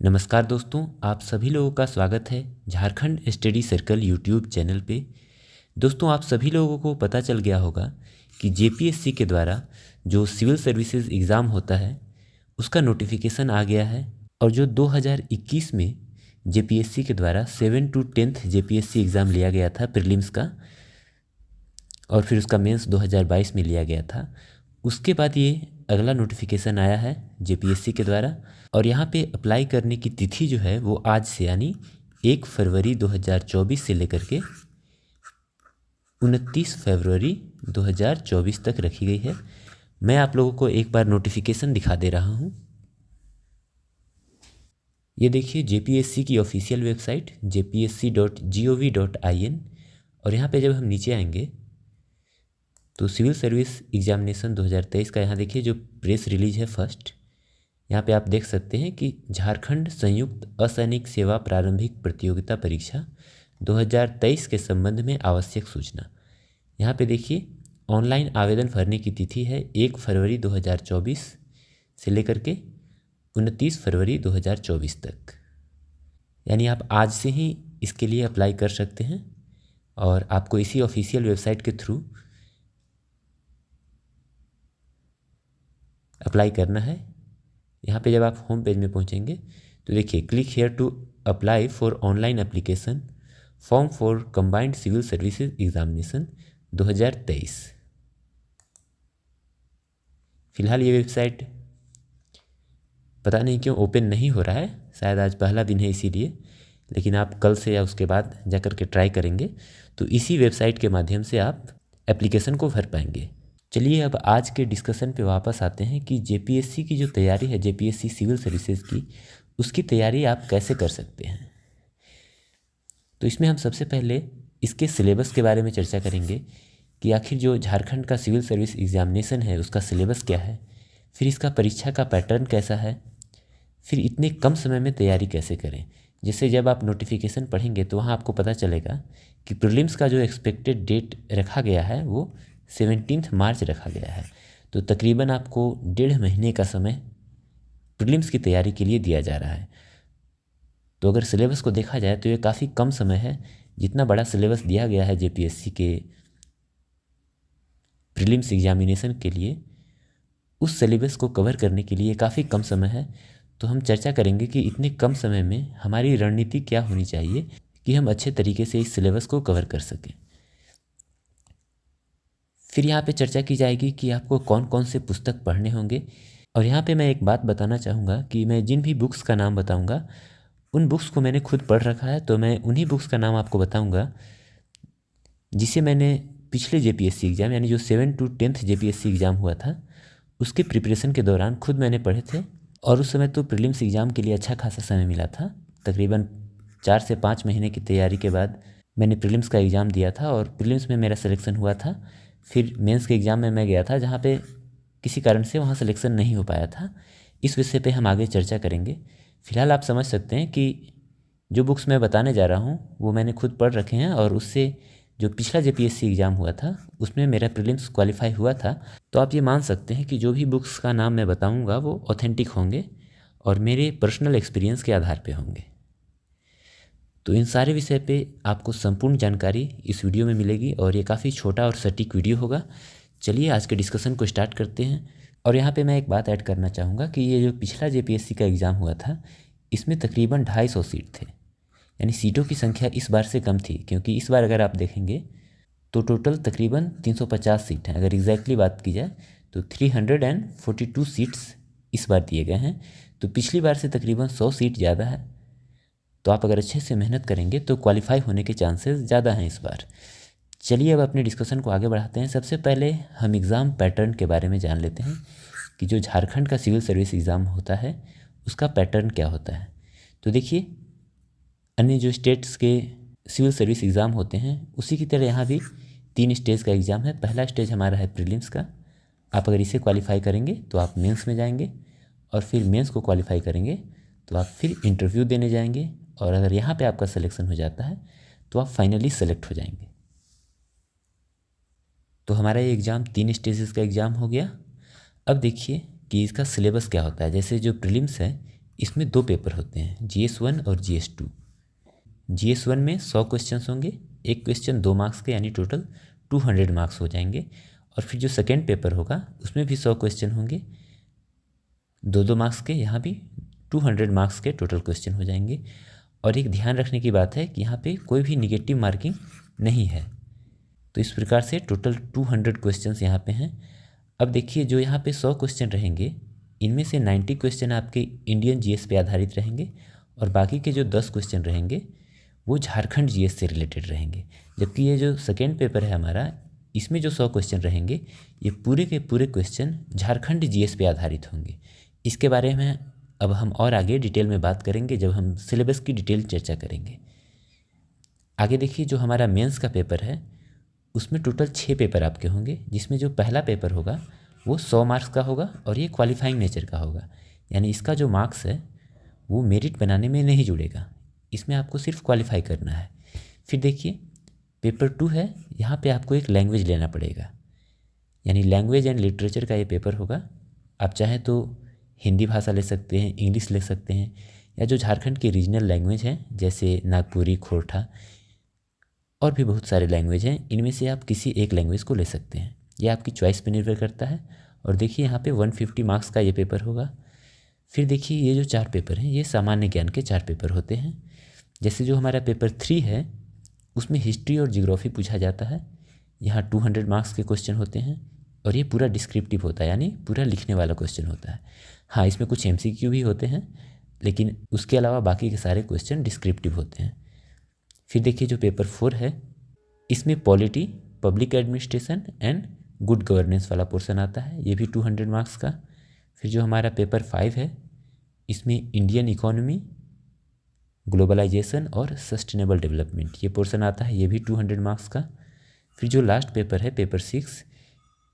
नमस्कार दोस्तों, आप सभी लोगों का स्वागत है Jharkhand study circle YouTube channel पे। दोस्तों, आप सभी लोगों को पता चल गया होगा कि जेपीएससी के द्वारा जो सिविल सर्विसेज एग्ज़ाम होता है उसका नोटिफिकेशन आ गया है। और जो 2021 में जेपीएससी के द्वारा 7 to 10th जेपीएससी एग्ज़ाम लिया गया था प्रीलिम्स का, और फिर उसका मेंस 2022 में लिया गया था, उसके बाद ये अगला नोटिफिकेशन आया है जेपीएससी के द्वारा। और यहाँ पे अप्लाई करने की तिथि जो है वो आज से यानी 1 फरवरी 2024 से लेकर के 29 फरवरी 2024 तक रखी गई है। मैं आप लोगों को एक बार नोटिफिकेशन दिखा दे रहा हूँ। ये देखिए जेपीएससी की ऑफिशियल वेबसाइट jpsc.gov.in। और यहाँ पे जब हम नीचे आएंगे तो सिविल सर्विस एग्जामिनेशन 2023 का यहाँ देखिए जो प्रेस रिलीज है फर्स्ट, यहाँ पे आप देख सकते हैं कि झारखंड संयुक्त असैनिक सेवा प्रारंभिक प्रतियोगिता परीक्षा 2023 के संबंध में आवश्यक सूचना। यहाँ पे देखिए ऑनलाइन आवेदन भरने की तिथि है 1 फरवरी 2024 से लेकर के 29 फरवरी 2024 तक, यानी आप आज से ही इसके लिए अप्लाई कर सकते हैं। और आपको इसी ऑफिशियल वेबसाइट के थ्रू अप्लाई करना है। यहाँ पे जब आप होम पेज में पहुँचेंगे तो देखिए click here to apply for online application form for combined civil services examination 2023। फिलहाल ये वेबसाइट पता नहीं क्यों ओपन नहीं हो रहा है, शायद आज पहला दिन है इसीलिए, लेकिन आप कल से या उसके बाद जा कर के ट्राई करेंगे तो इसी वेबसाइट के माध्यम से आप एप्लीकेशन को भर पाएंगे। चलिए अब आज के डिस्कशन पे वापस आते हैं कि जेपीएससी की जो तैयारी है, जेपीएससी सिविल सर्विसेज की, उसकी तैयारी आप कैसे कर सकते हैं। तो इसमें हम सबसे पहले इसके सिलेबस के बारे में चर्चा करेंगे कि आखिर जो झारखंड का सिविल सर्विस एग्जामिनेशन है उसका सिलेबस क्या है, फिर इसका परीक्षा का पैटर्न कैसा है, फिर इतने कम समय में तैयारी कैसे करें। जैसे जब आप नोटिफिकेशन पढ़ेंगे तो वहाँ आपको पता चलेगा कि प्रीलिम्स का जो एक्सपेक्टेड डेट रखा गया है वो 17 मार्च रखा गया है। तो तकरीबन आपको 1.5 महीने का समय प्रीलिम्स की तैयारी के लिए दिया जा रहा है। तो अगर सिलेबस को देखा जाए तो ये काफ़ी कम समय है। जितना बड़ा सिलेबस दिया गया है जेपीएससी के प्रीलिम्स एग्जामिनेशन के लिए, उस सिलेबस को कवर करने के लिए काफ़ी कम समय है। तो हम चर्चा करेंगे कि इतने कम समय में हमारी रणनीति क्या होनी चाहिए कि हम अच्छे तरीके से इस सिलेबस को कवर कर सकें। फिर यहाँ पे चर्चा की जाएगी कि आपको कौन कौन से पुस्तक पढ़ने होंगे। और यहाँ पे मैं एक बात बताना चाहूँगा कि मैं जिन भी बुक्स का नाम बताऊँगा उन बुक्स को मैंने खुद पढ़ रखा है, तो मैं उन्हीं बुक्स का नाम आपको बताऊँगा जिसे मैंने पिछले जेपीएससी एग्ज़ाम यानी जो 7 to 10th जेपीएससी एग्ज़ाम हुआ था उसके प्रिपरेशन के दौरान खुद मैंने पढ़े थे। और उस समय तो प्रीलिम्स एग्ज़ाम के लिए अच्छा खासा समय मिला था, तकरीबन 4 से 5 महीने की तैयारी के बाद मैंने प्रीलिम्स का एग्ज़ाम दिया था और प्रीलिम्स में मेरा सिलेक्शन हुआ था। फिर मेंस के एग्ज़ाम में मैं गया था जहाँ पे किसी कारण से वहाँ सिलेक्शन नहीं हो पाया था। इस विषय पे हम आगे चर्चा करेंगे। फिलहाल आप समझ सकते हैं कि जो बुक्स मैं बताने जा रहा हूँ वो मैंने खुद पढ़ रखे हैं, और उससे जो पिछला जेपीएससी एग्ज़ाम हुआ था उसमें मेरा प्रीलिम्स क्वालिफाई हुआ था। तो आप ये मान सकते हैं कि जो भी बुक्स का नाम मैं बताऊंगा वो ऑथेंटिक होंगे और मेरे पर्सनल एक्सपीरियंस के आधार पे होंगे। तो इन सारे विषय पे आपको संपूर्ण जानकारी इस वीडियो में मिलेगी और ये काफ़ी छोटा और सटीक वीडियो होगा। चलिए आज के डिस्कशन को स्टार्ट करते हैं। और यहाँ पे मैं एक बात ऐड करना चाहूँगा कि ये जो पिछला जेपीएससी का एग्ज़ाम हुआ था इसमें तकरीबन 250 सीट थे, यानी सीटों की संख्या इस बार से कम थी, क्योंकि इस बार अगर आप देखेंगे तो टोटल तकरीबन 350 सीट हैं। अगर एग्जैक्टली बात की जाए तो 342 सीट्स इस बार दिए गए हैं। तो पिछली बार से तकरीबन 100 सीट ज़्यादा है। तो आप अगर अच्छे से मेहनत करेंगे तो क्वालिफाई होने के चांसेस ज़्यादा हैं इस बार। चलिए अब अपने डिस्कशन को आगे बढ़ाते हैं। सबसे पहले हम एग्ज़ाम पैटर्न के बारे में जान लेते हैं कि जो झारखंड का सिविल सर्विस एग्ज़ाम होता है उसका पैटर्न क्या होता है। तो देखिए अन्य जो स्टेट्स के सिविल सर्विस एग्ज़ाम होते हैं उसी की तरह यहाँ भी 3 स्टेज का एग्ज़ाम है। पहला स्टेज हमारा है प्रीलिम्स का। आप अगर इसे क्वालिफाई करेंगे तो आप मेंस में जाएंगे, और फिर मेंस को क्वालिफाई करेंगे तो आप फिर इंटरव्यू देने जाएंगे, और अगर यहाँ पे आपका सिलेक्शन हो जाता है तो आप फाइनली सेलेक्ट हो जाएंगे। तो हमारा ये एग्ज़ाम 3 स्टेजेस का एग्ज़ाम हो गया। अब देखिए कि इसका सिलेबस क्या होता है। जैसे जो प्रीलिम्स है इसमें 2 पेपर होते हैं, GS1 और GS2। GS1 में 100 क्वेश्चन होंगे, एक क्वेश्चन 2 मार्क्स के, यानी टोटल 200 मार्क्स हो जाएंगे। और फिर जो सेकेंड पेपर होगा उसमें भी 100 क्वेश्चन होंगे, 2 मार्क्स के, यहाँ भी 200 मार्क्स के टोटल क्वेश्चन हो जाएंगे। और एक ध्यान रखने की बात है कि यहाँ पे कोई भी निगेटिव मार्किंग नहीं है। तो इस प्रकार से टोटल 200 क्वेश्चंस यहाँ पे हैं। अब देखिए, जो यहाँ पे 100 क्वेश्चन रहेंगे, इनमें से 90 क्वेश्चन आपके इंडियन जीएस पे आधारित रहेंगे और बाकी के जो 10 क्वेश्चन रहेंगे वो झारखंड जीएस से रिलेटेड रहेंगे। जबकि ये जो सेकेंड पेपर है हमारा, इसमें जो 100 क्वेश्चन रहेंगे, ये पूरे के पूरे क्वेश्चन झारखंड जीएस पे आधारित होंगे। इसके बारे में अब हम और आगे डिटेल में बात करेंगे जब हम सिलेबस की डिटेल चर्चा करेंगे। आगे देखिए, जो हमारा मेंस का पेपर है उसमें टोटल 6 पेपर आपके होंगे, जिसमें जो पहला पेपर होगा वो 100 मार्क्स का होगा और ये क्वालिफाइंग नेचर का होगा, यानी इसका जो मार्क्स है वो मेरिट बनाने में नहीं जुड़ेगा, इसमें आपको सिर्फ क्वालिफाई करना है। फिर देखिए, पेपर 2 है, यहाँ पे आपको एक लैंग्वेज लेना पड़ेगा, यानी लैंग्वेज एंड लिटरेचर का ये पेपर होगा। आप चाहें तो हिंदी भाषा ले सकते हैं, इंग्लिश ले सकते हैं, या जो झारखंड की रीजनल लैंग्वेज हैं जैसे नागपुरी, खोरठा और भी बहुत सारे लैंग्वेज हैं, इनमें से आप किसी एक लैंग्वेज को ले सकते हैं, ये आपकी चॉइस पे निर्भर करता है। और देखिए, यहाँ पे 150 मार्क्स का ये पेपर होगा। फिर देखिए, ये जो 4 पेपर हैं ये सामान्य ज्ञान के 4 पेपर होते हैं। जैसे जो हमारा पेपर 3 है उसमें हिस्ट्री और जियोग्राफी पूछा जाता है, यहाँ 200 मार्क्स के क्वेश्चन होते हैं और ये पूरा डिस्क्रिप्टिव होता है, यानी पूरा लिखने वाला क्वेश्चन होता है। हाँ, इसमें कुछ MCQ भी होते हैं, लेकिन उसके अलावा बाकी के सारे क्वेश्चन डिस्क्रिप्टिव होते हैं। फिर देखिए, जो पेपर 4 है इसमें polity, public administration and good governance वाला पोर्शन आता है, ये भी 200 मार्क्स का। फिर जो हमारा पेपर 5 है इसमें इंडियन इकोनॉमी, ग्लोबलाइजेशन और सस्टेनेबल डेवलपमेंट ये पोर्शन आता है, ये भी 200 मार्क्स का। फिर जो लास्ट पेपर है पेपर 6,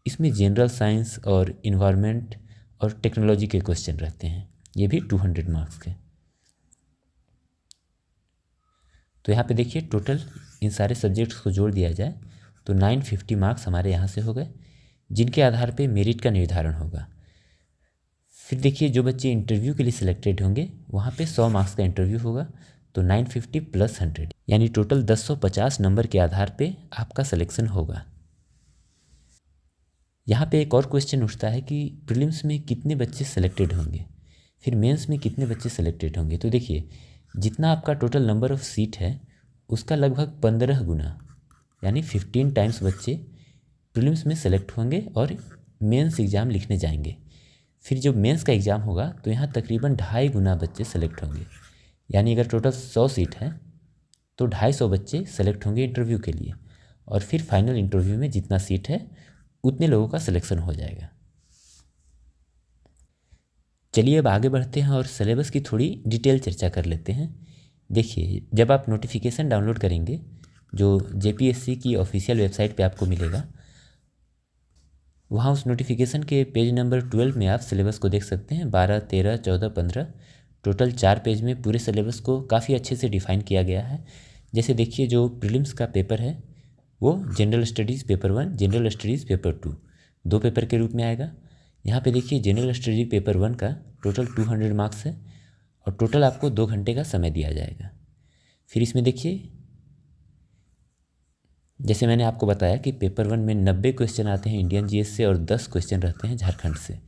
इसमें जनरल साइंस और इन्वायरमेंट और टेक्नोलॉजी के क्वेश्चन रहते हैं, ये भी 200 मार्क्स के। तो यहाँ पे देखिए, टोटल इन सारे सब्जेक्ट्स को जोड़ दिया जाए तो 950 मार्क्स हमारे यहाँ से हो गए, जिनके आधार पे मेरिट का निर्धारण होगा। फिर देखिए, जो बच्चे इंटरव्यू के लिए सिलेक्टेड होंगे वहाँ पे 100 मार्क्स का इंटरव्यू होगा, तो 950 + 100 यानी टोटल 1050 नंबर के आधार पे आपका सिलेक्शन होगा। यहाँ पे एक और क्वेश्चन उठता है कि प्रीलिम्स में कितने बच्चे सेलेक्टेड होंगे, फिर मेंस में कितने बच्चे सेलेक्टेड होंगे। तो देखिए, जितना आपका टोटल नंबर ऑफ़ सीट है उसका लगभग 15 गुना, यानी 15 टाइम्स बच्चे प्रीलिम्स में सेलेक्ट होंगे और मेंस एग्ज़ाम लिखने जाएंगे। फिर जब मेंस का एग्ज़ाम होगा तो यहाँ तकरीबन 2.5 गुना बच्चे सेलेक्ट होंगे, यानी अगर टोटल 100 सीट है तो 250 बच्चे सेलेक्ट होंगे इंटरव्यू के लिए, और फिर फाइनल इंटरव्यू में जितना सीट है उतने लोगों का सिलेक्शन हो जाएगा। चलिए अब आगे बढ़ते हैं और सिलेबस की थोड़ी डिटेल चर्चा कर लेते हैं। देखिए, जब आप नोटिफिकेशन डाउनलोड करेंगे जो JPSC की ऑफिशियल वेबसाइट पे आपको मिलेगा, वहाँ उस नोटिफिकेशन के पेज नंबर 12 में आप सिलेबस को देख सकते हैं। 12, 13, 14, 15 टोटल 4 पेज में पूरे सिलेबस को काफ़ी अच्छे से डिफ़ाइन किया गया है। जैसे देखिए, जो प्रीलिम्स का पेपर है वो general studies paper 1, general studies paper 2 2 paper के रूप में आएगा। यहाँ पे देखिए, जनरल स्टडी पेपर 1 का टोटल 200 मार्क्स है और टोटल आपको 2 घंटे का समय दिया जाएगा। फिर इसमें देखिए, जैसे मैंने आपको बताया कि पेपर 1 में 90 क्वेश्चन आते हैं इंडियन जीएस से और 10 क्वेश्चन रहते हैं झारखंड से।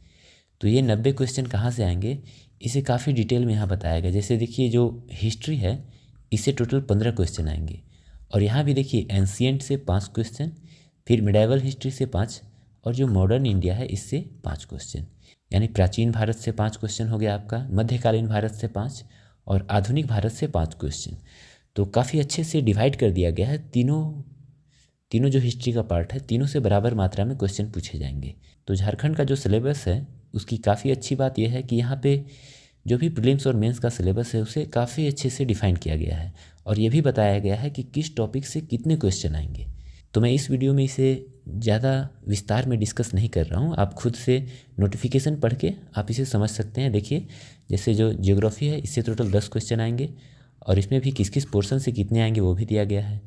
तो ये 90 क्वेश्चन कहाँ से आएंगे, इसे काफ़ी डिटेल में यहाँ बताया गया। जैसे देखिए, जो हिस्ट्री है इससे टोटल 15 क्वेश्चन आएंगे, और यहाँ भी देखिए एंशिएंट से 5 क्वेश्चन, फिर मिडाइवल हिस्ट्री से 5, और जो मॉडर्न इंडिया है इससे 5 क्वेश्चन, यानी प्राचीन भारत से 5 क्वेश्चन हो गया आपका, मध्यकालीन भारत से 5 और आधुनिक भारत से 5 क्वेश्चन। तो काफ़ी अच्छे से डिवाइड कर दिया गया है। तीनों जो हिस्ट्री का पार्ट है, तीनों से बराबर मात्रा में क्वेश्चन पूछे जाएंगे। तो झारखंड का जो सिलेबस है उसकी काफ़ी अच्छी बात यह है कि यहाँ पे जो भी प्रीलिम्स और मेंस का सिलेबस है उसे काफ़ी अच्छे से डिफाइन किया गया है, और ये भी बताया गया है कि किस टॉपिक से कितने क्वेश्चन आएंगे। तो मैं इस वीडियो में इसे ज़्यादा विस्तार में डिस्कस नहीं कर रहा हूँ, आप खुद से नोटिफिकेशन पढ़ के आप इसे समझ सकते हैं। देखिए, जैसे जो जियोग्राफी है इससे टोटल 10 क्वेश्चन आएंगे, और इसमें भी किस किस पोर्शन से कितने आएंगे वो भी दिया गया है।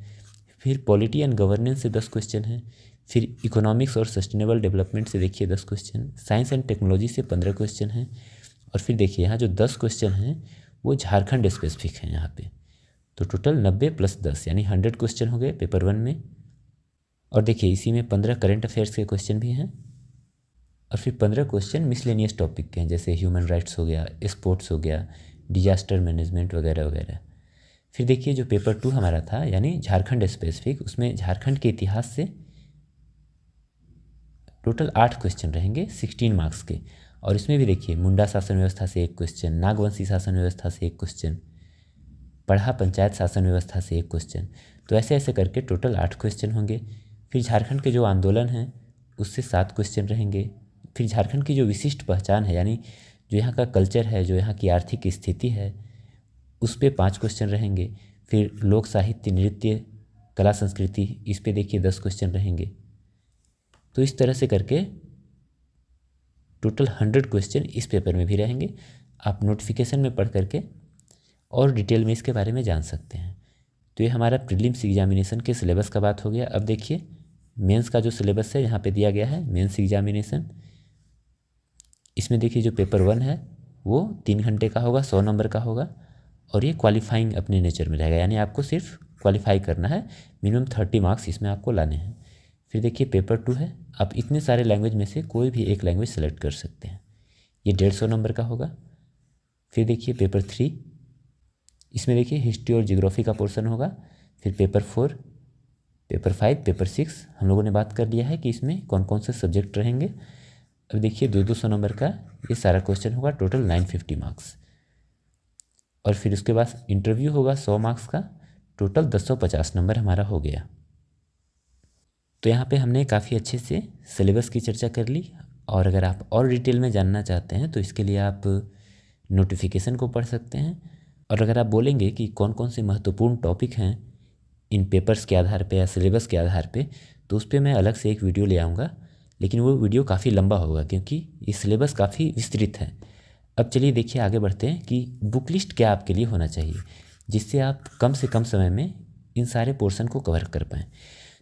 फिर पॉलिटी एंड गवर्नेंस से 10 क्वेश्चन हैं। फिर इकोनॉमिक्स और सस्टेनेबल डेवलपमेंट से देखिए 10 क्वेश्चन, साइंस एंड टेक्नोलॉजी से 15 क्वेश्चन हैं, और फिर देखिए यहाँ जो 10 क्वेश्चन हैं वो झारखंड स्पेसिफिक हैं यहाँ पे। तो टोटल 90 + 10 यानी 100 क्वेश्चन हो गए पेपर 1 में। और देखिए इसी में 15 करंट अफेयर्स के क्वेश्चन भी हैं और फिर 15 क्वेश्चन मिसलेनियस टॉपिक के हैं, जैसे ह्यूमन राइट्स हो गया, स्पोर्ट्स हो गया, डिजास्टर मैनेजमेंट वगैरह वगैरह। फिर देखिए जो पेपर 2 हमारा था यानी झारखंड स्पेसिफिक, उसमें झारखंड के इतिहास से टोटल 8 क्वेश्चन रहेंगे 16 मार्क्स के। और इसमें भी देखिए मुंडा शासन व्यवस्था से 1 क्वेश्चन, नागवंशी शासन व्यवस्था से 1 क्वेश्चन, पढ़ा पंचायत शासन व्यवस्था से 1 क्वेश्चन। तो ऐसे ऐसे करके टोटल 8 क्वेश्चन होंगे। फिर झारखंड के जो आंदोलन हैं उससे 7 क्वेश्चन रहेंगे। फिर झारखंड की जो विशिष्ट पहचान है यानी जो यहाँ का कल्चर है, जो यहाँ की आर्थिक स्थिति है, उस पे 5 क्वेश्चन रहेंगे। फिर लोक साहित्य, नृत्य, कला संस्कृति, इस पे देखिए 10 क्वेश्चन रहेंगे। तो इस तरह से करके टोटल 100 क्वेश्चन इस पेपर में भी रहेंगे। आप नोटिफिकेशन में पढ़ करके और डिटेल में इसके बारे में जान सकते हैं। तो ये हमारा प्रीलिम्स एग्जामिनेशन के सिलेबस का बात हो गया। अब देखिए मेंस का जो सिलेबस है यहाँ पे दिया गया है, मेंस एग्जामिनेशन। इसमें देखिए जो पेपर 1 है वो 3 घंटे का होगा, 100 नंबर का होगा और ये क्वालिफाइंग अपने नेचर में रहेगा, यानी आपको सिर्फ क्वालिफाई करना है, मिनिमम 30 मार्क्स इसमें आपको लाने हैं। फिर देखिए पेपर 2 है, आप इतने सारे लैंग्वेज में से कोई भी एक लैंग्वेज सेलेक्ट कर सकते हैं, ये 150 नंबर का होगा। फिर देखिए पेपर 3, इसमें देखिए हिस्ट्री और जियोग्राफी का पोर्शन होगा। फिर पेपर 4, पेपर 5, पेपर 6 हम लोगों ने बात कर लिया है कि इसमें कौन कौन से सब्जेक्ट रहेंगे। अब देखिए 200 नंबर का ये सारा क्वेश्चन होगा, टोटल 950 मार्क्स। और फिर उसके बाद इंटरव्यू होगा 100 मार्क्स का, टोटल 1050 नंबर हमारा हो गया। तो यहाँ पे हमने काफ़ी अच्छे से सिलेबस की चर्चा कर ली। और अगर आप और डिटेल में जानना चाहते हैं तो इसके लिए आप नोटिफिकेशन को पढ़ सकते हैं। और अगर आप बोलेंगे कि कौन कौन से महत्वपूर्ण टॉपिक हैं इन पेपर्स के आधार पे या सिलेबस के आधार पे, तो उस पर मैं अलग से एक वीडियो ले आऊँगा, लेकिन वो वीडियो काफ़ी लंबा होगा क्योंकि ये सिलेबस काफ़ी विस्तृत है। अब चलिए देखिए आगे बढ़ते हैं कि बुक लिस्ट क्या आपके लिए होना चाहिए जिससे आप कम से कम समय में इन सारे पोर्शन को कवर कर पाएँ।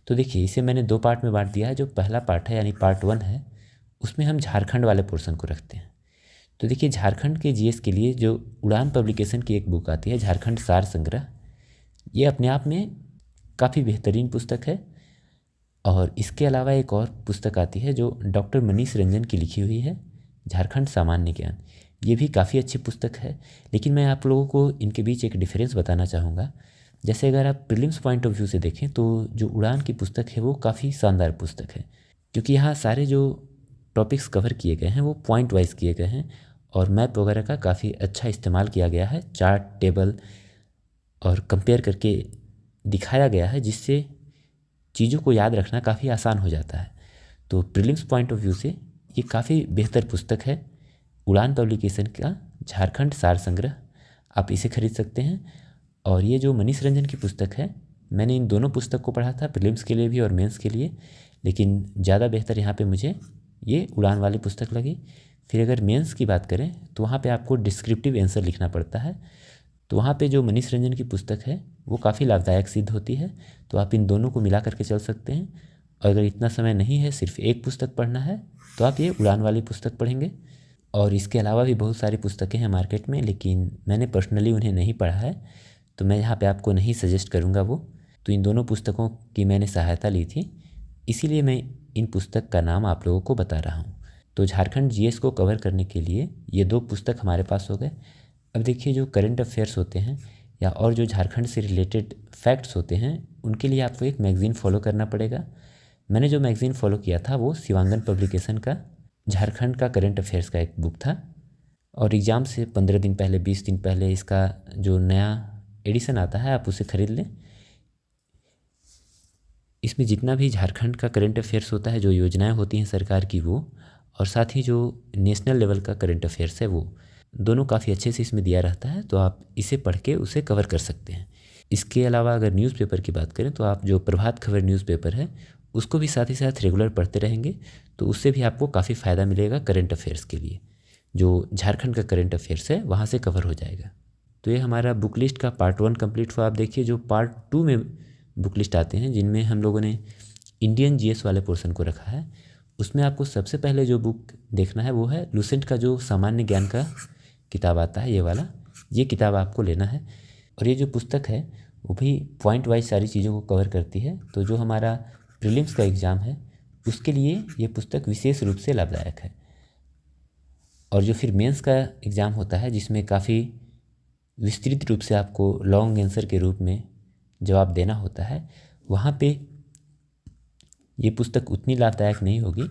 तो देखिए इसे मैंने 2 पार्ट में बांट दिया है। जो पहला पार्ट है यानी पार्ट 1 है, उसमें हम झारखंड वाले पोर्शन को रखते हैं। तो देखिए झारखंड के जीएस के लिए जो उड़ान पब्लिकेशन की एक बुक आती है, झारखंड सार संग्रह, ये अपने आप में काफ़ी बेहतरीन पुस्तक है। और इसके अलावा एक और पुस्तक आती है जो डॉक्टर मनीष रंजन की लिखी हुई है, झारखंड सामान्य ज्ञान। ये भी काफ़ी अच्छी पुस्तक है, लेकिन मैं आप लोगों को इनके बीच एक डिफरेंस बताना चाहूँगा। जैसे अगर आप प्रीलिम्स पॉइंट ऑफ व्यू से देखें तो जो उड़ान की पुस्तक है वो काफ़ी शानदार पुस्तक है, क्योंकि यहाँ सारे जो टॉपिक्स कवर किए गए हैं वो पॉइंट वाइज किए गए हैं और मैप वगैरह का काफ़ी अच्छा इस्तेमाल किया गया है, चार्ट, टेबल और कंपेयर करके दिखाया गया है, जिससे चीज़ों को याद रखना काफ़ी आसान हो जाता है। तो प्रीलिम्स पॉइंट ऑफ व्यू से ये काफ़ी बेहतर पुस्तक है, उड़ान पब्लिकेशन का झारखंड सार संग्रह, आप इसे खरीद सकते हैं। और ये जो मनीष रंजन की पुस्तक है, मैंने इन दोनों पुस्तक को पढ़ा था, प्रीलिम्स के लिए भी और मेंस के लिए, लेकिन ज़्यादा बेहतर यहाँ पे मुझे ये उड़ान वाली पुस्तक लगी। फिर अगर मेंस की बात करें तो वहाँ पे आपको डिस्क्रिप्टिव आंसर लिखना पड़ता है, तो वहाँ पे जो मनीष रंजन की पुस्तक है वो काफ़ी लाभदायक सिद्ध होती है। तो आप इन दोनों को मिला करके चल सकते हैं। और अगर इतना समय नहीं है, सिर्फ एक पुस्तक पढ़ना है, तो आप ये उड़ान वाली पुस्तक पढ़ेंगे। और इसके अलावा भी बहुत सारी पुस्तकें हैं मार्केट में, लेकिन मैंने पर्सनली उन्हें नहीं पढ़ा है, तो मैं यहाँ पे आपको नहीं सजेस्ट करूँगा वो। तो इन दोनों पुस्तकों की मैंने सहायता ली थी, इसीलिए मैं इन पुस्तक का नाम आप लोगों को बता रहा हूँ। तो झारखंड जीएस को कवर करने के लिए ये 2 पुस्तक हमारे पास हो गए। अब देखिए जो करंट अफेयर्स होते हैं या और जो झारखंड से रिलेटेड फैक्ट्स होते हैं, उनके लिए आपको एक मैगज़ीन फॉलो करना पड़ेगा। मैंने जो मैगज़ीन फॉलो किया था वो शिवांगन पब्लिकेशन का झारखंड का करंट अफेयर्स का एक बुक था। और एग्ज़ाम से 15 दिन पहले, 20 दिन पहले इसका जो नया एडिशन आता है आप उसे ख़रीद लें। इसमें जितना भी झारखंड का करंट अफेयर्स होता है, जो योजनाएं होती हैं सरकार की वो, और साथ ही जो नेशनल लेवल का करंट अफेयर्स है वो, दोनों काफ़ी अच्छे से इसमें दिया रहता है। तो आप इसे पढ़ के उसे कवर कर सकते हैं। इसके अलावा अगर न्यूज़पेपर की बात करें तो आप जो प्रभात खबर न्यूज़पेपर है उसको भी साथ ही साथ रेगुलर पढ़ते रहेंगे, तो उससे भी आपको काफ़ी फ़ायदा मिलेगा करंट अफेयर्स के लिए। जो झारखंड का करंट अफेयर्स है वहाँ से कवर हो जाएगा। तो ये हमारा बुक लिस्ट का पार्ट 1 कंप्लीट हुआ। आप देखिए जो पार्ट 2 में बुक लिस्ट आते हैं, जिनमें हम लोगों ने इंडियन जीएस वाले पोर्शन को रखा है, उसमें आपको सबसे पहले जो बुक देखना है वो है लुसेंट का जो सामान्य ज्ञान का किताब आता है, ये वाला, ये किताब आपको लेना है। और ये जो पुस्तक है वो भी पॉइंट वाइज सारी चीज़ों को कवर करती है। तो जो हमारा प्रीलिम्स का एग्ज़ाम है उसके लिए ये पुस्तक विशेष रूप से लाभदायक है। और जो फिर मेंस का एग्ज़ाम होता है जिसमें काफ़ी विस्तृत रूप से आपको लॉन्ग आंसर के रूप में जवाब देना होता है, वहाँ पे ये पुस्तक उतनी लाभदायक नहीं होगी,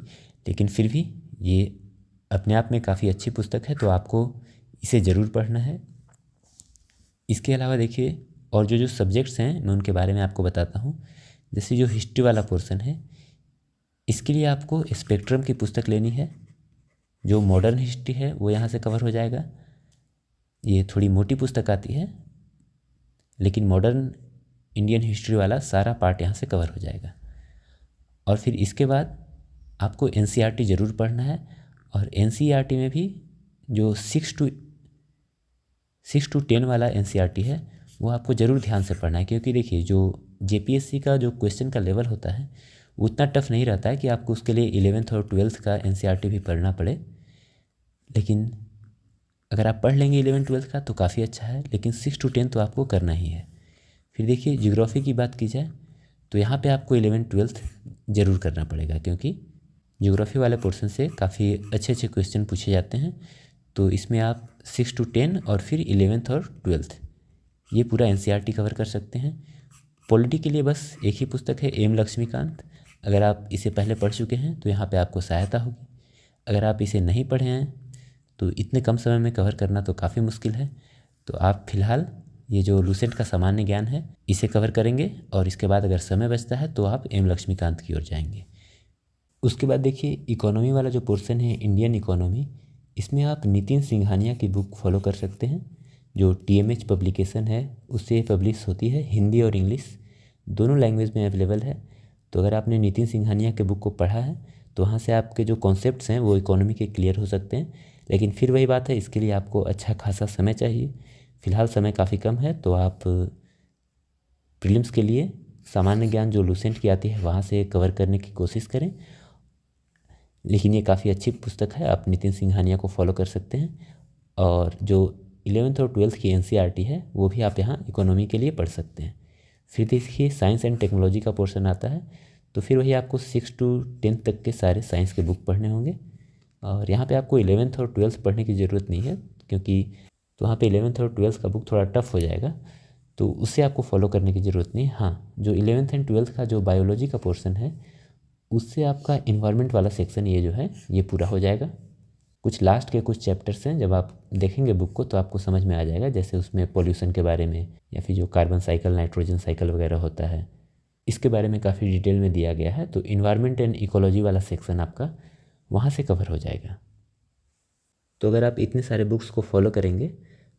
लेकिन फिर भी ये अपने आप में काफ़ी अच्छी पुस्तक है, तो आपको इसे ज़रूर पढ़ना है। इसके अलावा देखिए और जो जो सब्जेक्ट्स हैं मैं उनके बारे में आपको बताता हूँ। जैसे जो हिस्ट्री वाला पोर्शन है, इसके लिए आपको स्पेक्ट्रम की पुस्तक लेनी है। जो मॉडर्न हिस्ट्री है वो यहाँ से कवर हो जाएगा। ये थोड़ी मोटी पुस्तक आती है, लेकिन मॉडर्न इंडियन हिस्ट्री वाला सारा पार्ट यहाँ से कवर हो जाएगा। और फिर इसके बाद आपको एनसीईआरटी ज़रूर पढ़ना है। और एनसीईआरटी में भी जो 6 to 10 वाला एनसीईआरटी है वो आपको ज़रूर ध्यान से पढ़ना है, क्योंकि देखिए जो जेपीएससी का जो क्वेश्चन का लेवल होता है वो उतना टफ नहीं रहता है कि आपको उसके लिए 11th और 12th का एनसीईआरटी भी पढ़ना पड़े। लेकिन अगर आप पढ़ लेंगे 11-12 का तो काफ़ी अच्छा है, लेकिन 6 to 10 तो आपको करना ही है। फिर देखिए ज्योग्राफी की बात की जाए तो यहाँ पे आपको 11-12 ज़रूर करना पड़ेगा, क्योंकि ज्योग्राफी वाले पोर्शन से काफ़ी अच्छे अच्छे क्वेश्चन पूछे जाते हैं। तो इसमें आप 6 to 10 और फिर 11th और 12th ये पूरा एनसीईआरटी कवर कर सकते हैं। पॉलिटी के लिए बस एक ही पुस्तक है, एम लक्ष्मीकांत। अगर आप इसे पहले पढ़ चुके हैं तो यहाँ पे आपको सहायता होगी। अगर आप इसे नहीं पढ़े हैं तो इतने कम समय में कवर करना तो काफ़ी मुश्किल है। तो आप फिलहाल ये जो लूसेंट का सामान्य ज्ञान है इसे कवर करेंगे, और इसके बाद अगर समय बचता है तो आप एम लक्ष्मीकांत की ओर जाएंगे। उसके बाद देखिए इकोनॉमी वाला जो पोर्शन है, इंडियन इकोनॉमी, इसमें आप नितिन सिंघानिया की बुक फॉलो कर सकते हैं। जो टीएमएच पब्लिकेशन है उससे पब्लिश होती है, हिंदी और इंग्लिश दोनों लैंग्वेज में अवेलेबल है। तो अगर आपने नितिन सिंघानिया के बुक को पढ़ा है तो वहाँ से आपके जो कॉन्सेप्ट्स हैं वो इकोनॉमी के क्लियर हो सकते हैं। लेकिन फिर वही बात है, इसके लिए आपको अच्छा खासा समय चाहिए। फ़िलहाल समय काफ़ी कम है, तो आप प्रीलिम्स के लिए सामान्य ज्ञान जो लूसेंट की आती है वहाँ से कवर करने की कोशिश करें। लेकिन ये काफ़ी अच्छी पुस्तक है, आप नितिन सिंघानिया को फॉलो कर सकते हैं। और जो 11th और 12th की एनसीईआरटी है वो भी आप यहाँ इकोनॉमी के लिए पढ़ सकते हैं। फिर देखिए साइंस एंड टेक्नोलॉजी का पोर्शन आता है, तो फिर वही आपको 6 to 10 तक के सारे साइंस के बुक पढ़ने होंगे। और यहाँ पे आपको 11th और 12th पढ़ने की ज़रूरत नहीं है, क्योंकि तो वहाँ पे 11th और 12th का बुक थोड़ा टफ हो जाएगा, तो उससे आपको फॉलो करने की ज़रूरत नहीं। हाँ, जो 11th एंड 12th का जो बायोलॉजी का पोर्शन है उससे आपका इन्वायरमेंट वाला सेक्शन ये जो है ये पूरा हो जाएगा। कुछ लास्ट के कुछ चैप्टर्स हैं, जब आप देखेंगे बुक को तो आपको समझ में आ जाएगा। जैसे उसमें पॉल्यूशन के बारे में, या फिर जो कार्बन साइकिल, नाइट्रोजन साइकिल वगैरह होता है, इसके बारे में काफ़ी डिटेल में दिया गया है। तो इन्वायरमेंट एंड इकोलॉजी वाला सेक्शन आपका वहाँ से कवर हो जाएगा। तो अगर आप इतने सारे बुक्स को फॉलो करेंगे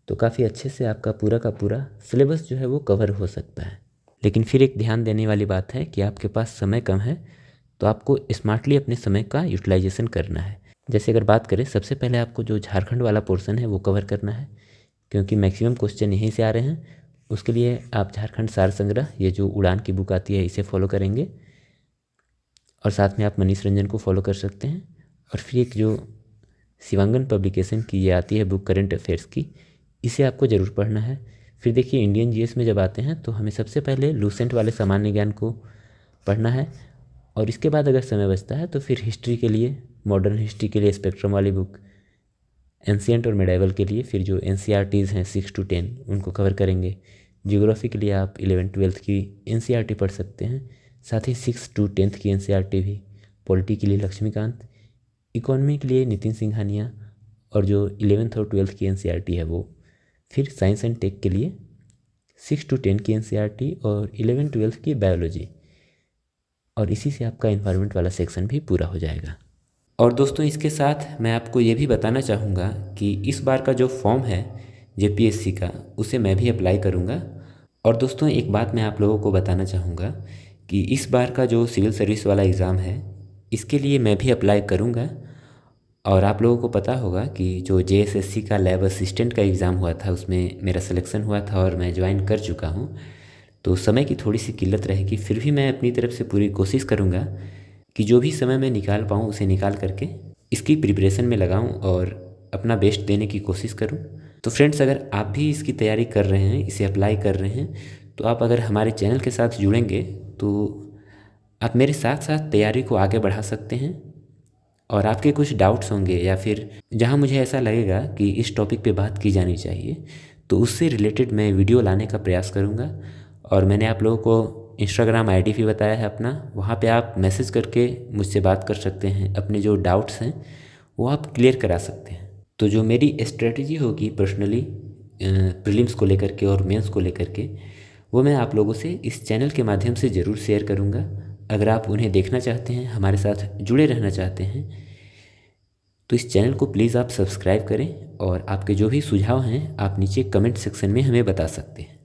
तो काफ़ी अच्छे से आपका पूरा का पूरा सिलेबस जो है वो कवर हो सकता है। लेकिन फिर एक ध्यान देने वाली बात है कि आपके पास समय कम है, तो आपको स्मार्टली अपने समय का यूटिलाइजेशन करना है। जैसे अगर बात करें, सबसे पहले आपको जो झारखंड वाला पोर्शन है वो कवर करना है, क्योंकि मैक्सिमम क्वेश्चन यहीं से आ रहे हैं। उसके लिए आप झारखंड सार संग्रह, ये जो उड़ान की बुक आती है, इसे फॉलो करेंगे। और साथ में आप मनीष रंजन को फॉलो कर सकते हैं। और फिर एक जो शिवांगन पब्लिकेशन की ये आती है बुक करंट अफेयर्स की, इसे आपको ज़रूर पढ़ना है। फिर देखिए इंडियन जीएस में जब आते हैं तो हमें सबसे पहले लूसेंट वाले सामान्य ज्ञान को पढ़ना है, और इसके बाद अगर समय बचता है तो फिर हिस्ट्री के लिए, मॉडर्न हिस्ट्री के लिए स्पेक्ट्रम वाली बुक, एंशिएंट और मिडाइवल के लिए फिर जो एनसीईआरटीज़ हैं 6 to 10 उनको कवर करेंगे। जियोग्राफी के लिए आप 11-12 की एनसीईआरटी पढ़ सकते हैं, साथ ही 6 to 10 की एनसीईआरटी भी। पॉलिटी के लिए लक्ष्मीकांत, इकोनॉमी के लिए नितिन सिंघानिया, और जो 11th और 12th की एनसीईआरटी है वो। फिर साइंस एंड टेक के लिए 6 to 10 की एनसीईआरटी और 11-12 की बायोलॉजी। और इसी से आपका इन्वायरमेंट वाला सेक्शन भी पूरा हो जाएगा। और दोस्तों इसके साथ मैं आपको ये भी बताना चाहूँगा कि इस बार का जो फॉर्म है जेपीएससी का, उसे मैं भी अप्लाई करूँगा। और दोस्तों एक बात मैं आप लोगों को बताना चाहूँगा कि इस बार का जो सिविल सर्विस वाला एग्ज़ाम है इसके लिए मैं भी अप्लाई करूँगा। और आप लोगों को पता होगा कि जो जेएसएससी का लैब असिस्टेंट का एग्ज़ाम हुआ था उसमें मेरा सिलेक्शन हुआ था और मैं ज्वाइन कर चुका हूँ। तो समय की थोड़ी सी किल्लत रहेगी, फिर भी मैं अपनी तरफ से पूरी कोशिश करूँगा कि जो भी समय मैं निकाल पाऊँ उसे निकाल करके इसकी प्रिपरेशन में लगाऊँ और अपना बेस्ट देने की कोशिश करूँ। तो फ्रेंड्स, अगर आप भी इसकी तैयारी कर रहे हैं, इसे अप्लाई कर रहे हैं, तो आप अगर हमारे चैनल के साथ जुड़ेंगे तो आप मेरे साथ साथ तैयारी को आगे बढ़ा सकते हैं। और आपके कुछ डाउट्स होंगे या फिर जहां मुझे ऐसा लगेगा कि इस टॉपिक पे बात की जानी चाहिए, तो उससे रिलेटेड मैं वीडियो लाने का प्रयास करूंगा। और मैंने आप लोगों को इंस्टाग्राम आईडी भी बताया है अपना, वहाँ पे आप मैसेज करके मुझसे बात कर सकते हैं। अपने जो डाउट्स हैं वो आप क्लियर करा सकते हैं। तो जो मेरी स्ट्रेटजी होगी पर्सनली प्रीलिम्स को लेकर के और मेंस को लेकर के, वो मैं आप लोगों से इस चैनल के माध्यम से ज़रूर शेयर करूँगा। अगर आप उन्हें देखना चाहते हैं, हमारे साथ जुड़े रहना चाहते हैं, तो इस चैनल को प्लीज़ आप सब्सक्राइब करें। और आपके जो भी सुझाव हैं आप नीचे कमेंट सेक्शन में हमें बता सकते हैं।